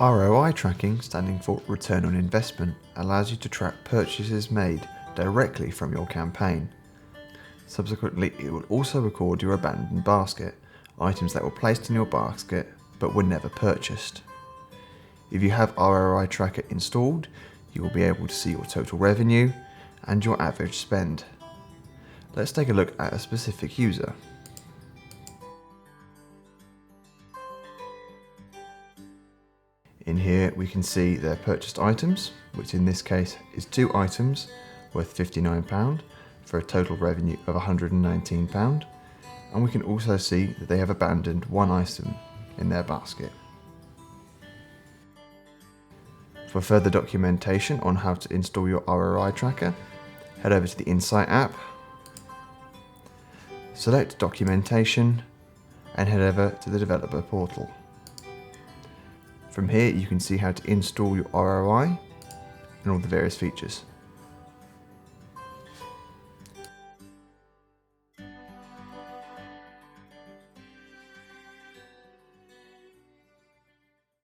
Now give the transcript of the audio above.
ROI tracking, standing for return on investment, allows you to track purchases made directly from your campaign. Subsequently, it will also record your abandoned basket, items that were placed in your basket but were never purchased. If you have ROI Tracker installed, you will be able to see your total revenue and your average spend. Let's take a look at a specific user. In here we can see their purchased items, which in this case is 2 items worth £59 for a total revenue of £119, and we can also see that they have abandoned 1 item in their basket. For further documentation on how to install your ROI tracker, head over to the Insight app, select Documentation and head over to the Developer portal. From here you can see how to install your ROI and all the various features.